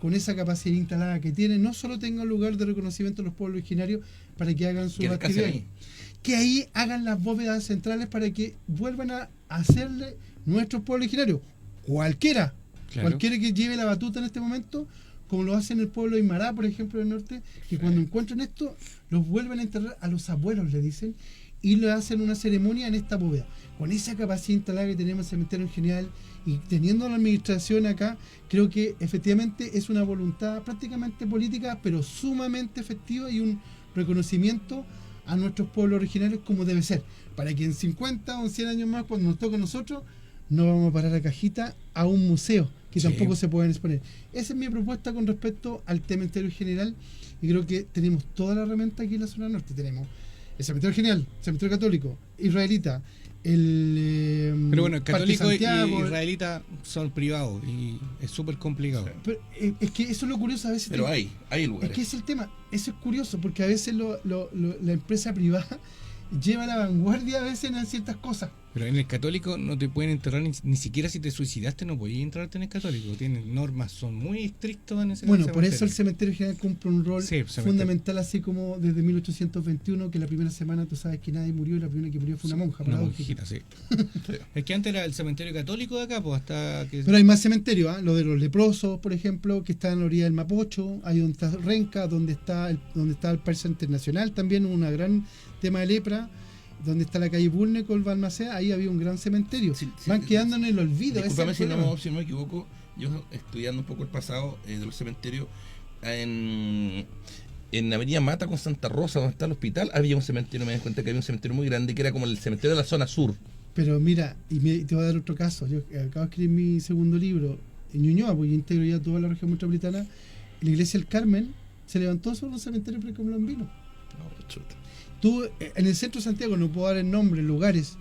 con esa capacidad instalada que tiene, no solo tenga un lugar de reconocimiento a los pueblos originarios para que hagan sus Que actividades, que ahí hagan las bóvedas centrales para que vuelvan a hacerle nuestros pueblos originarios, cualquiera que lleve la batuta en este momento, como lo hacen el pueblo de Aymara, por ejemplo, del norte, que cuando encuentran esto, los vuelven a enterrar a los abuelos, le dicen, y le hacen una ceremonia en esta bóveda. Con esa capacidad instalada que tenemos en el cementerio en general y teniendo la administración acá, creo que efectivamente es una voluntad prácticamente política, pero sumamente efectiva y un reconocimiento a nuestros pueblos originarios como debe ser, para que en 50 o en 100 años más, cuando nos toque a nosotros, no vamos a parar la cajita a un museo que tampoco se pueden exponer. Esa es mi propuesta con respecto al cementerio general, y creo que tenemos toda la herramienta aquí en la zona norte. Tenemos el cementerio general, el cementerio católico, israelita, pero bueno, el Parque católico y Santiago, israelita son privados y es súper complicado. pero, es que eso es lo curioso a veces. Pero hay lugares. Es que es el tema, eso es curioso, porque a veces la empresa privada lleva la vanguardia a veces en ciertas cosas. Pero en el católico no te pueden enterrar ni siquiera si te suicidaste, no podías enterrarte en el católico. Tienen normas, son muy estrictos en ese Bueno, cementerio. por eso el cementerio general cumple un rol Sí, fundamental, así como desde 1821, que la primera semana tú sabes que nadie murió y la primera que murió fue una monja. Una paradójico. monjita, sí. Es que antes era el cementerio católico de acá, pues hasta que... Pero hay más cementerios, lo de los leprosos, por ejemplo, que está en la orilla del Mapocho, hay donde está Renca, donde está el Parque Internacional, también un gran tema de lepra, donde está la calle Bulne con Balmaceda, ahí había un gran cementerio. Van quedando en el olvido. Discúlpame si no me equivoco, yo estudiando un poco el pasado de los cementerios, en Avenida Mata con Santa Rosa, donde está el hospital, había un cementerio, me di cuenta que había un cementerio muy grande, que era como el cementerio de la zona sur. Pero mira, te voy a dar otro caso. Yo acabo de escribir mi segundo libro en Ñuñoa, porque yo integro ya toda la región metropolitana. La iglesia del Carmen se levantó sobre un cementerio precolombino. No, chuta. Tú, en el centro de Santiago, no puedo dar el nombre, lugares,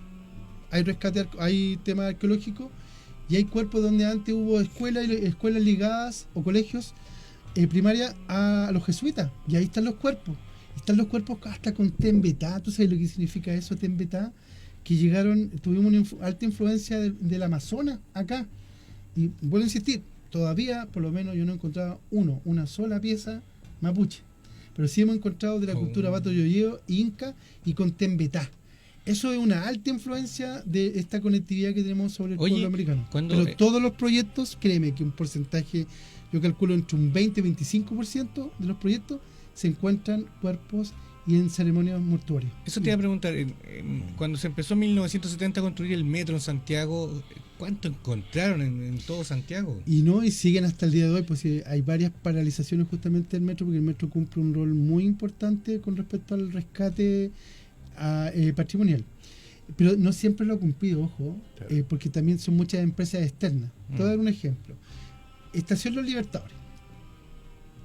hay rescate, hay tema arqueológico, y hay cuerpos donde antes hubo escuelas ligadas o colegios primaria a los jesuitas, y ahí están los cuerpos hasta con Tembetá. ¿Tú sabes lo que significa eso, Tembetá? Que llegaron, tuvimos una alta influencia del Amazonas acá, y vuelvo a insistir, todavía por lo menos yo no he encontrado una sola pieza mapuche, pero sí hemos encontrado de la cultura Bato Yoyeo, Inca y con Tembetá. Eso es una alta influencia de esta conectividad que tenemos sobre el pueblo americano. Pero todos los proyectos, créeme que un porcentaje, yo calculo entre un 20 y 25% de los proyectos se encuentran cuerpos y en ceremonias mortuorias. Eso te iba a preguntar, cuando se empezó en 1970 a construir el metro en Santiago, ¿cuánto encontraron en todo Santiago? Y siguen hasta el día de hoy, pues hay varias paralizaciones justamente del metro, porque el metro cumple un rol muy importante con respecto al rescate patrimonial. Pero no siempre lo ha cumplido, ojo, claro. Porque también son muchas empresas externas. Te voy a dar un ejemplo. Estación Los Libertadores.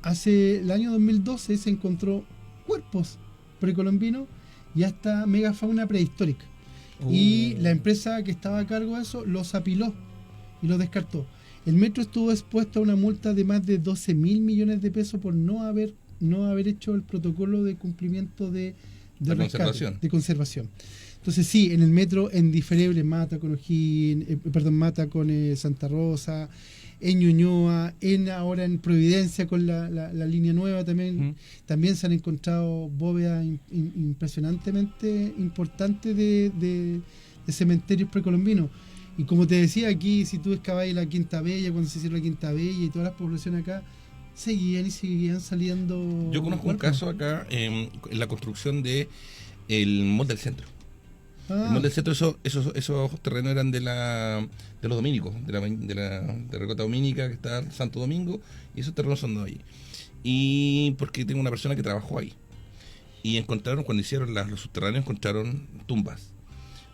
Hace el año 2012 se encontró cuerpos precolombinos y hasta megafauna prehistórica. Y la empresa que estaba a cargo de eso los apiló y los descartó. El metro estuvo expuesto a una multa de más de 12.000 millones de pesos por no haber hecho el protocolo de cumplimiento de conservación. Entonces sí, en el metro en diferible Mata con O'Higgins, Mata con Santa Rosa, en Ñuñoa, ahora en Providencia con la línea nueva también. También se han encontrado bóvedas impresionantemente importantes de cementerios precolombinos. Y como te decía, aquí si tú excavabas la Quinta Bella, cuando se hicieron la Quinta Bella y todas las poblaciones acá, seguían saliendo. Yo conozco un caso acá en la construcción de el Mall del Centro. El Mall del Centro, esos terrenos eran de los dominicos, de la Recota Dominica, que está en Santo Domingo, y esos terrenos son de ahí. Y porque tengo una persona que trabajó ahí. Y encontraron, cuando hicieron los subterráneos, encontraron tumbas.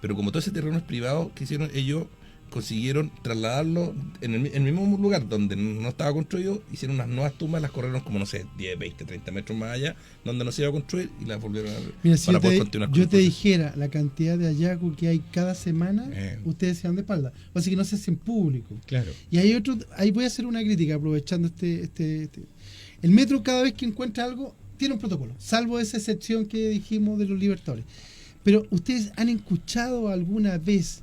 Pero como todo ese terreno es privado, ¿qué hicieron? Ellos consiguieron trasladarlo en el mismo lugar donde no estaba construido, hicieron unas nuevas tumbas, las corrieron como, no sé, 10, 20, 30 metros más allá, donde no se iba a construir, y las volvieron a Mira, si poder continuar con yo te dijera la cantidad de hallazgos que hay cada semana, ustedes se dan de espalda. Así que no se hacen público. Claro. Y hay ahí voy a hacer una crítica aprovechando el metro, cada vez que encuentra algo, tiene un protocolo, salvo esa excepción que dijimos de los Libertadores. Pero ustedes han escuchado alguna vez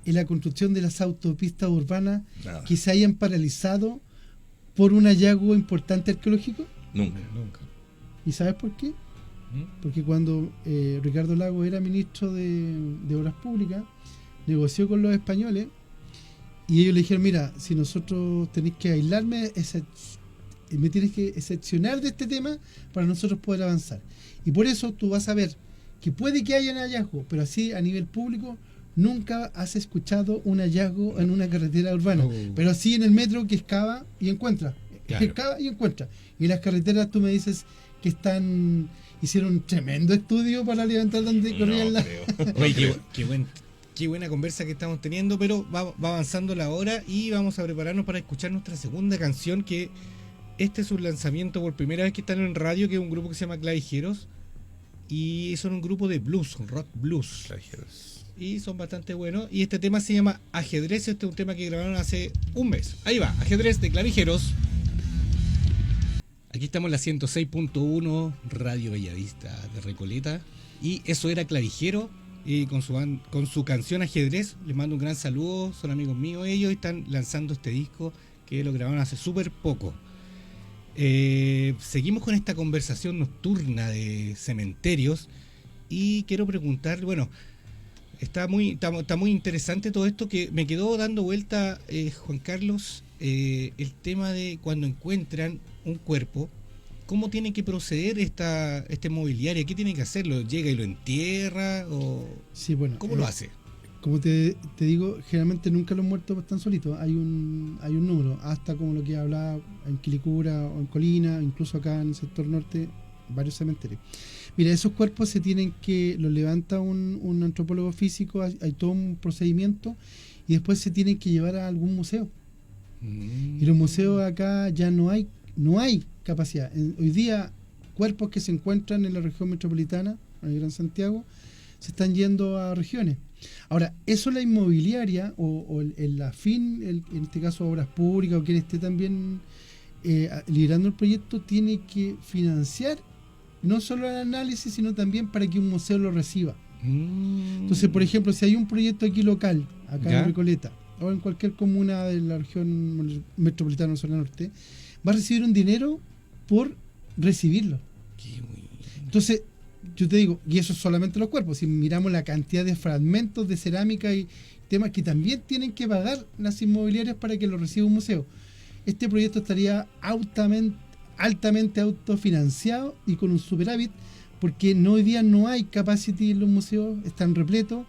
en la construcción de las autopistas urbanas Nada. que se hayan paralizado por un hallazgo importante arqueológico? Nunca. ¿Y sabes por qué? ¿Mm? Porque cuando Ricardo Lagos era ministro de Obras Públicas, negoció con los españoles y ellos le dijeron, mira, si nosotros tenéis que aislarme, me tienes que excepcionar de este tema para nosotros poder avanzar. Y por eso tú vas a ver que puede que haya un hallazgo, pero así a nivel público nunca has escuchado un hallazgo en una carretera urbana. Oh. Pero sí en el metro que excava y encuentra. Claro. Excava y encuentra. Y las carreteras tú me dices que hicieron un tremendo estudio para levantar donde corrían las... Oye, qué buena conversa que estamos teniendo, pero va avanzando la hora y vamos a prepararnos para escuchar nuestra segunda canción, que este es un lanzamiento por primera vez que están en radio, que es un grupo que se llama Clavijeros, y son un grupo de blues, rock blues. Clavijeros. Y son bastante buenos. Y este tema se llama Ajedrez. Este es un tema que grabaron hace un mes. Ahí va, Ajedrez de Clavijeros. Aquí estamos en la 106.1 Radio Bellavista de Recoleta. Y eso era Clavijero. Y con su canción Ajedrez. Les mando un gran saludo. Son amigos míos ellos. Y están lanzando este disco que lo grabaron hace súper poco. Seguimos con esta conversación nocturna de cementerios. Y quiero preguntarle, bueno, está muy interesante todo esto, que me quedó dando vuelta, Juan Carlos, el tema de cuando encuentran un cuerpo, ¿cómo tiene que proceder esta mobiliaria? ¿Qué tiene que hacer? ¿Lo llega y lo entierra? ¿O Sí, bueno, cómo lo hace? Como te digo, generalmente nunca los muertos están solitos. Hay un número, hasta como lo que hablaba en Quilicura o en Colina, incluso acá en el sector norte, varios cementerios. Mira, esos cuerpos los levanta un antropólogo físico, hay todo un procedimiento y después se tienen que llevar a algún museo. Y los museos acá ya no hay capacidad. Hoy día, cuerpos que se encuentran en la región metropolitana, en el Gran Santiago, se están yendo a regiones. Ahora, eso la inmobiliaria o la FIN, en este caso Obras Públicas, o quien esté también liderando el proyecto, tiene que financiar no solo el análisis, sino también para que un museo lo reciba. Entonces, por ejemplo, si hay un proyecto aquí local, acá ¿Ya? en Recoleta, o en cualquier comuna de la región metropolitana o zona norte, va a recibir un dinero por recibirlo. Qué bueno. Entonces, yo te digo, y eso es solamente los cuerpos, si miramos la cantidad de fragmentos de cerámica y temas que también tienen que pagar las inmobiliarias para que lo reciba un museo, este proyecto estaría altamente autofinanciado y con un superávit, porque hoy día no hay capacity en los museos, están repletos.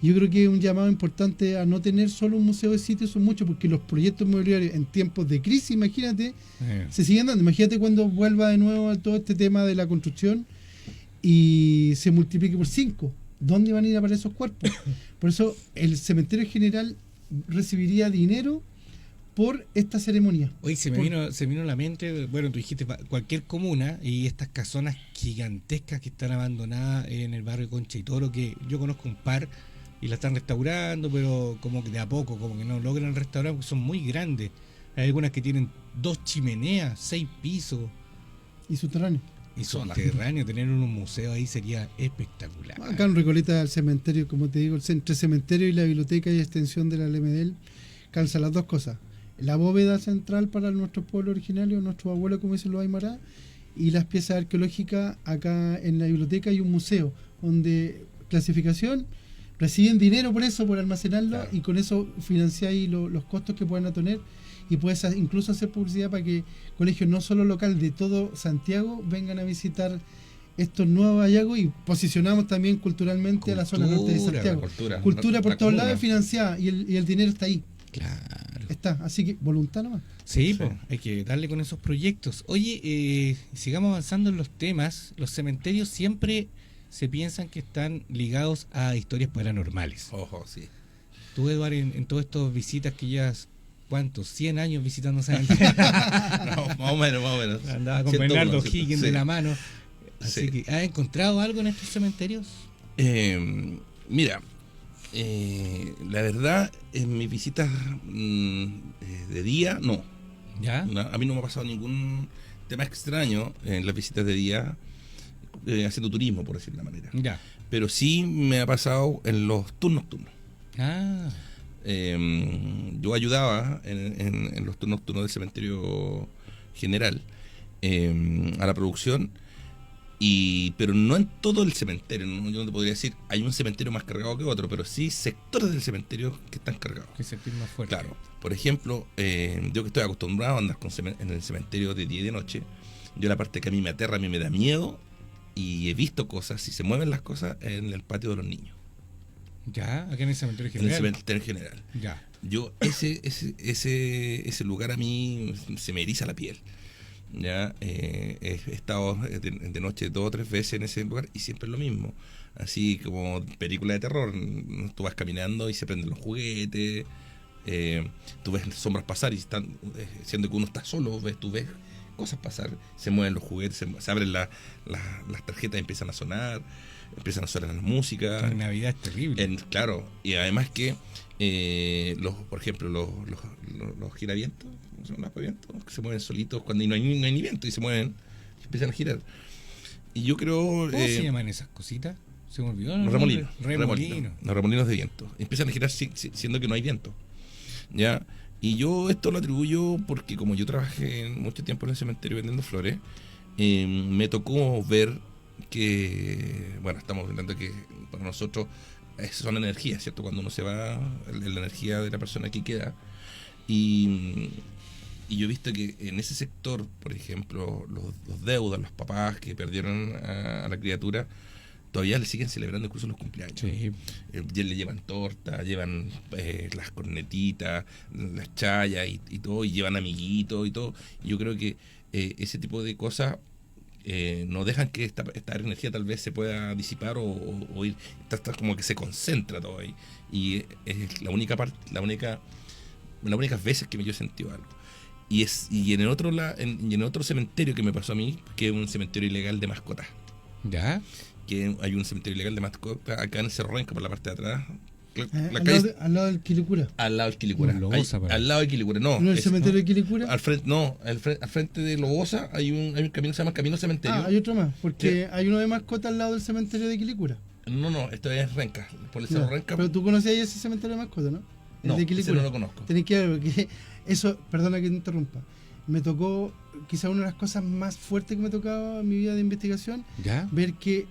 Yo creo que es un llamado importante a no tener solo un museo de sitios, son muchos, porque los proyectos inmobiliarios en tiempos de crisis, imagínate, se siguen dando. Imagínate cuando vuelva de nuevo a todo este tema de la construcción y se multiplique por 5. ¿Dónde van a ir a parar esos cuerpos? Por eso el cementerio general recibiría dinero por esta ceremonia. Oye, se me vino a la mente, bueno, tú dijiste cualquier comuna y estas casonas gigantescas que están abandonadas en el barrio Concha y Toro, que yo conozco un par y la están restaurando, pero como que de a poco, como que no logran restaurar porque son muy grandes. Hay algunas que tienen 2 chimeneas, 6 pisos Y subterráneo. y subterráneo. Tener un museo ahí sería espectacular. Acá en Recoleta, el cementerio, como te digo, entre cementerio y la biblioteca y extensión de la Lemedel, calza las dos cosas. La bóveda central para nuestro pueblo originario, nuestros abuelos, como dicen los Aymara, y las piezas arqueológicas acá en la biblioteca hay un museo donde clasificación, reciben dinero por eso, por almacenarlo, claro, y con eso financiáis los costos que puedan tener y puedes incluso hacer publicidad para que colegios no solo local de todo Santiago vengan a visitar estos nuevos hallazgos y posicionamos también culturalmente a la zona norte de Santiago. Cultura por todos lados financiada y el dinero está ahí. Claro. Está, así que voluntad nomás. Sí, pues, hay que darle con esos proyectos. Oye, sigamos avanzando en los temas. Los cementerios siempre se piensan que están ligados a historias paranormales. Ojo, sí. Tú, Eduardo, en todas estas visitas que llevas, ¿cuántos? 100 años visitando cementerios. No, más o menos. Andaba con Bernardo Higgins sí, de la mano. Así sí, que, ¿has encontrado algo en estos cementerios? Mira, la verdad, en mis visitas de día, no. ¿Ya? A mí no me ha pasado ningún tema extraño en las visitas de día, haciendo turismo, por decir de una manera. Ya. Pero sí me ha pasado en los turnos nocturnos. Ah. yo ayudaba en los turnos nocturnos del cementerio general a la producción, pero no en todo el cementerio. Yo no te podría decir, hay un cementerio más cargado que otro, pero sí sectores del cementerio que están cargados. Que sentir más fuerte. Claro, por ejemplo, yo que estoy acostumbrado a andar en el cementerio de día y de noche, yo la parte que a mí me aterra, a mí me da miedo, y he visto cosas, si se mueven las cosas, en el patio de los niños. Ya, acá en el cementerio En general. el cementerio general. Ya. Yo, ese lugar a mí se me eriza la piel. Ya, he estado de noche 2 o 3 veces en ese lugar y siempre es lo mismo. Así como película de terror. Tú vas caminando y se prenden los juguetes. Tú ves sombras pasar y están, siendo que uno está solo, tú ves cosas pasar, se mueven los juguetes, se abren las tarjetas, empiezan a sonar las músicas. En Navidad es terrible. Claro, y además que por ejemplo los giravientos, ¿cómo se llaman los pavientos? Que se mueven solitos cuando no hay ni viento y se mueven y empiezan a girar. Y yo creo... ¿Cómo se llaman esas cositas? Se me olvidó. Los remolinos. Remolinos. Los remolinos de viento. Empiezan a girar siendo que no hay viento. ¿Ya? Y yo esto lo atribuyo porque como yo trabajé mucho tiempo en el cementerio vendiendo flores, me tocó ver que, bueno, estamos hablando que para nosotros son energías, ¿cierto? Cuando uno se va, la energía de la persona que queda. Y yo he visto que en ese sector, por ejemplo, los deudas, los papás que perdieron a la criatura, todavía le siguen celebrando incluso los cumpleaños. Sí. Ya le llevan torta, llevan las cornetitas, las chayas y todo, y llevan amiguitos y todo. Y yo creo que ese tipo de cosas no dejan que esta energía tal vez se pueda disipar o ir, está como que se concentra todo ahí. Y es las únicas veces que yo he sentido algo. Y en el otro cementerio que me pasó a mí, que es un cementerio ilegal de mascotas. ¿Ya? Que hay un cementerio ilegal de mascotas acá en el Cerro Renca, por la parte de atrás. Al lado del Quilicura. Al lado del Quilicura. Lobosa, Al lado del Quilicura, no. ¿No el cementerio de Quilicura? Al frente de Lobosa hay un camino que se llama Camino Cementerio. Hay otro más, porque hay uno de mascota al lado del cementerio de Quilicura. No, esto es Renca, por el Cerro Renca. Pero tú conocías ese cementerio de mascota, ¿no? No, de ese no lo conozco. Tenés que ver, porque eso, perdona que te interrumpa, me tocó, quizá una de las cosas más fuertes que me ha tocado en mi vida de investigación, ¿Ya? ver que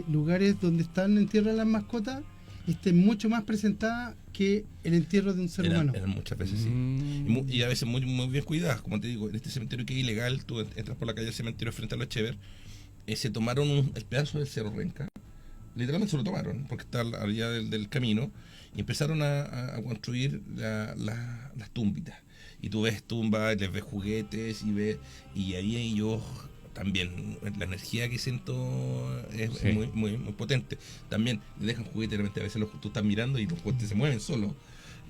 lugares donde están en tierra las mascotas estén mucho más presentadas que el entierro de un ser humano. Eran muchas veces, sí. Y a veces muy, muy bien cuidadas. Como te digo, en este cementerio que es ilegal, tú entras por la calle del cementerio frente a los Echever, se tomaron el pedazo del Cerro Renca, literalmente se lo tomaron, porque está allá del camino, y empezaron a construir las tumbitas. Y tú ves tumbas, les ves juguetes, y ahí yo también, la energía que siento es muy, muy, muy potente. También le dejan juguetes, realmente a veces tú estás mirando y los juguetes se mueven solos.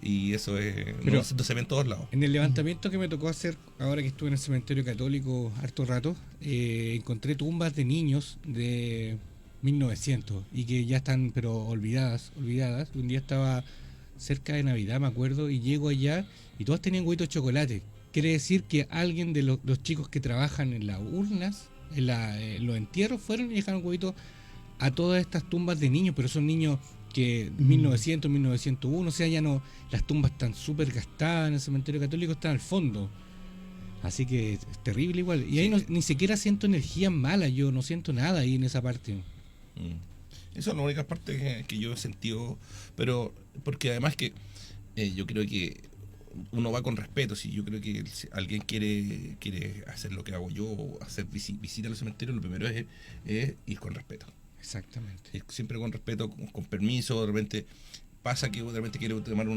Y eso no se ve en todos lados. En el levantamiento que me tocó hacer, ahora que estuve en el cementerio católico harto rato, encontré tumbas de niños de 1900 y que ya están pero olvidadas. Un día estaba cerca de Navidad, me acuerdo, y llego allá y todos tenían huevitos de chocolate. Quiere decir que alguien de los chicos que trabajan en las urnas, en los entierros, fueron y dejaron huevitos a todas estas tumbas de niños, pero son niños que 1900, 1901, o sea, ya no, las tumbas están súper gastadas en el cementerio católico, están al fondo. Así que es terrible igual. Y ahí ni siquiera siento energía mala, yo no siento nada ahí en esa parte. Esa es la única parte que yo he sentido, pero porque además que yo creo que uno va con respeto. Si yo creo que si alguien quiere hacer lo que hago yo, o hacer visita a los cementerios, lo primero es ir con respeto. Exactamente. Ir siempre con respeto, con permiso. De repente pasa que de repente quiere tomar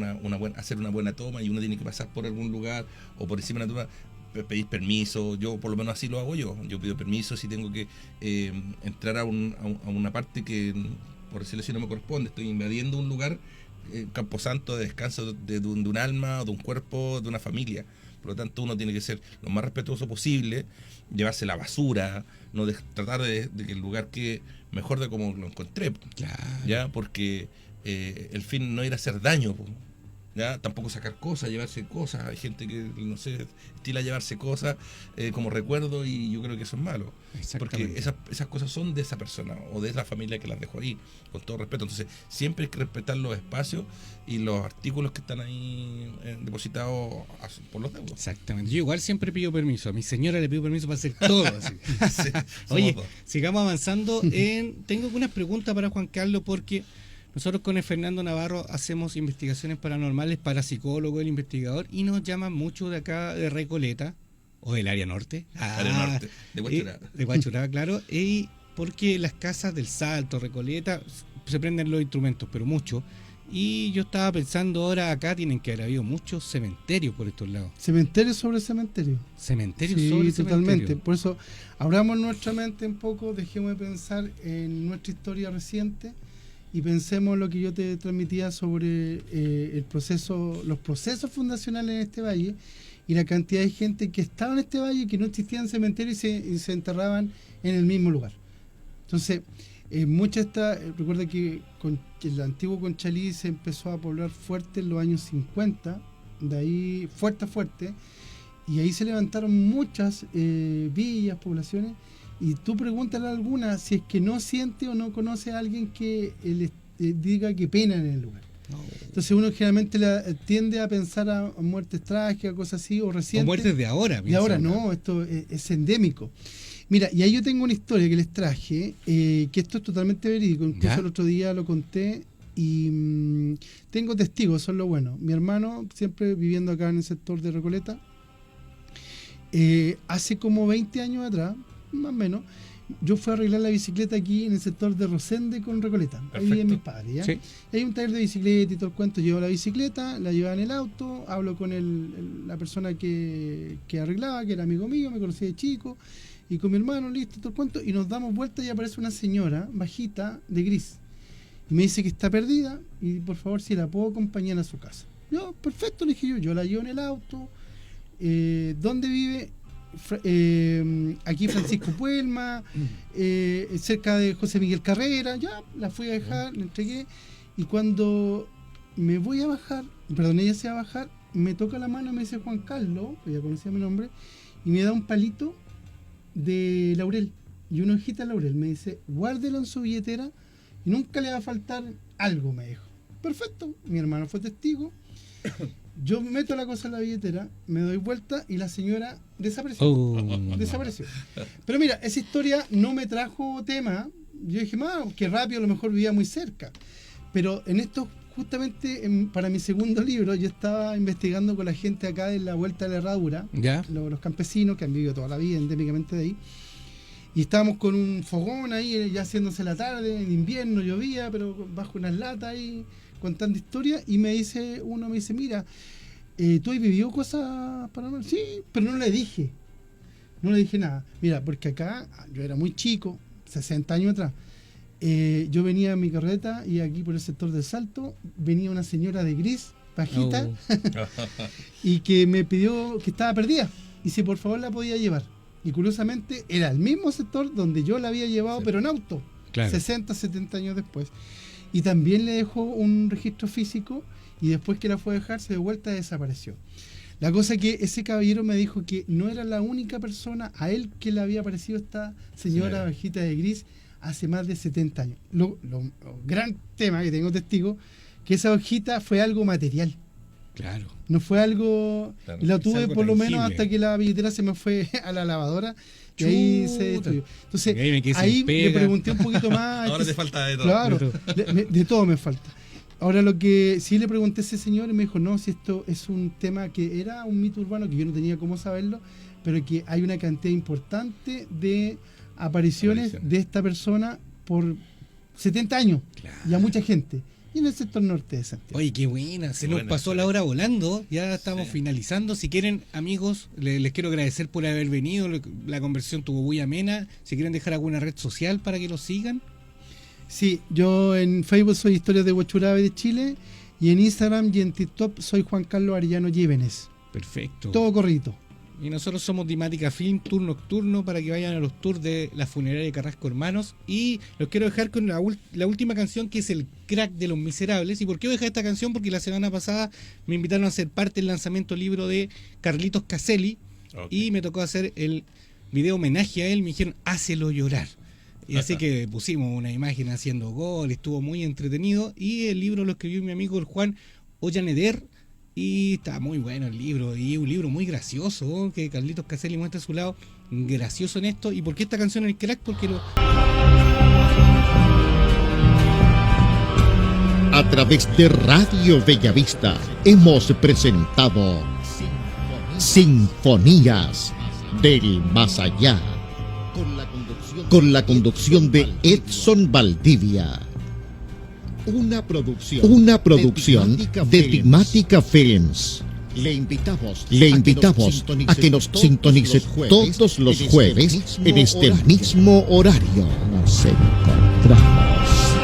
hacer una buena toma y uno tiene que pasar por algún lugar o por encima de una toma, pedir permiso. Yo por lo menos así lo hago yo pido permiso si tengo que entrar a una parte que, por decirlo así, no me corresponde. Estoy invadiendo un lugar, camposanto de descanso de un alma o de un cuerpo, de una familia. Por lo tanto, uno tiene que ser lo más respetuoso posible, llevarse la basura, no tratar de que el lugar quede mejor de como lo encontré. Claro. ¿Ya? Porque el fin no ir a hacer daño. ¿ya? Tampoco sacar cosas, llevarse cosas. Hay gente que, no sé, estila llevarse cosas como recuerdo, y yo creo que eso es malo. Porque Exactamente. esas cosas son de esa persona o de esa familia que las dejó ahí, con todo respeto. Entonces, siempre hay que respetar los espacios y los artículos que están ahí depositados por los deudos. Exactamente. Yo igual siempre pido permiso. A mi señora le pido permiso para hacer todo. Así. Sí, Oye, somos dos. sigamos avanzando. Tengo algunas preguntas para Juan Carlos, porque nosotros con el Fernando Navarro hacemos investigaciones paranormales para psicólogo, el investigador, y nos llaman mucho de acá de Recoleta, o del área norte. Área norte, de Huachurá. De Huachurá, claro. Y porque las casas del Salto, Recoleta, se prenden los instrumentos, pero mucho. Y yo estaba pensando ahora, acá tienen que haber habido muchos cementerios por estos lados. Cementerio sobre cementerio. Cementerios Sí, sobre totalmente. cementerios. Por eso, abramos nuestra mente un poco, dejemos de pensar en nuestra historia reciente y pensemos lo que yo te transmitía sobre el proceso, los procesos fundacionales en este valle y la cantidad de gente que estaba en este valle, que no existían cementerios y se enterraban en el mismo lugar. Entonces, recuerda que el antiguo Conchalí se empezó a poblar fuerte en los años 50, de ahí fuerte, y ahí se levantaron muchas villas, poblaciones, y tú pregúntale a alguna si es que no siente o no conoce a alguien que diga que pena en el lugar. No. Entonces uno generalmente tiende a pensar a muertes trágicas, cosas así, o O recientes. muertes de ahora. De ahora no, esto es endémico. Mira, y ahí yo tengo una historia que les traje, que esto es totalmente verídico, incluso ¿Ya? el otro día lo conté y tengo testigos, eso es lo bueno. Mi hermano, siempre viviendo acá en el sector de Recoleta, hace como 20 años atrás, más o menos, yo fui a arreglar la bicicleta aquí en el sector de Rosende con Recoleta, ahí Perfecto. viven mis padres, ¿ya? Sí. Hay un taller de bicicleta y todo el cuento. Llevo la bicicleta, la llevaba en el auto, hablo con la persona que arreglaba, que era amigo mío, me conocía de chico, y con mi hermano, listo, todo el cuento, y nos damos vuelta y aparece una señora bajita de gris. Y me dice que está perdida y por favor si la puedo acompañar a su casa. Yo, perfecto, le dije yo la llevo en el auto. ¿Dónde vive? Aquí Francisco Puelma, cerca de José Miguel Carrera. Ya, la fui a dejar, la entregué, y cuando me voy a bajar, perdón, ella se va a bajar, me toca la mano y me dice Juan Carlos, que ya conocía mi nombre, y me da un palito de laurel y una hojita de laurel. Me dice, guárdelo en su billetera y nunca le va a faltar algo, me dijo. Perfecto, mi hermano fue testigo. Yo meto la cosa en la billetera, me doy vuelta y la señora desapareció. Desapareció. Pero mira, esa historia no me trajo tema. Yo dije, qué rápido, a lo mejor vivía muy cerca. Pero en esto, justamente para mi segundo libro, yo estaba investigando con la gente acá de la Vuelta de la Herradura, ¿Ya? los campesinos que han vivido toda la vida endémicamente de ahí. Y estábamos con un fogón ahí, ya haciéndose la tarde, en invierno llovía, pero bajo unas latas ahí, contando historias. Y me dice, mira, ¿tú has vivido cosas paranormales? Sí, pero no le dije nada. Mira, porque acá, yo era muy chico, 60 años atrás, yo venía en mi carreta y aquí por el sector del Salto venía una señora de gris, bajita, y que me pidió que estaba perdida y si por favor la podía llevar. Y curiosamente era el mismo sector donde yo la había llevado, Sí. pero en auto, Claro. 60, 70 años después. Y también le dejó un registro físico y después que la fue a dejarse de vuelta desapareció. La cosa que ese caballero me dijo que no era la única persona a él que le había aparecido esta señora Sí. bajita de gris hace más de 70 años. Lo gran tema que tengo testigo, que esa hojita fue algo material. Claro. No fue algo... Claro, y la es tuve algo por lo menos tangible. hasta que la billetera se me fue a la lavadora y ahí se Chuta. destruyó. Entonces, Y ahí me quedé sin ahí le pega. pregunté un poquito más. Ahora te falta de todo. Claro, De de todo me falta. Ahora lo que sí le pregunté a ese señor y me dijo, no, si esto es un tema que era un mito urbano, que yo no tenía cómo saberlo, pero que hay una cantidad importante de apariciones de esta persona por 70 años Claro. y a mucha gente. Y en el sector norte de Santiago. Oye, qué buena, se nos Buena pasó historia. la hora volando, ya estamos Sí. finalizando. Si quieren, amigos, les quiero agradecer por haber venido, la conversación tuvo muy amena. Si quieren dejar alguna red social para que los sigan. Sí, yo en Facebook soy Historias de Huachuraba de Chile y en Instagram y en TikTok soy Juan Carlos Arellano Llévenes. Perfecto. Todo corrito. Y nosotros somos Dimática Film, tour nocturno, para que vayan a los tours de la funeraria Carrasco Hermanos. Y los quiero dejar con la última canción, que es El Crack de los Miserables. ¿Y por qué voy a dejar esta canción? Porque la semana pasada me invitaron a ser parte del lanzamiento del libro de Carlitos Caselli. Y me tocó hacer el video homenaje a él. Me dijeron, hácelo llorar. Y así que pusimos una imagen haciendo gol, estuvo muy entretenido. Y el libro lo escribió mi amigo el Juan Ollaneder. Y está muy bueno el libro, y un libro muy gracioso, que Carlitos Caselli muestra su lado gracioso en esto. ¿Y por qué esta canción El Crack? Porque A través de Radio Bellavista hemos presentado Sinfonías del Más Allá, con la conducción de Edson Valdivia. Una producción de Dimática Films. Le invitamos a que nos sintonice todos los jueves en este mismo horario. Nos encontramos.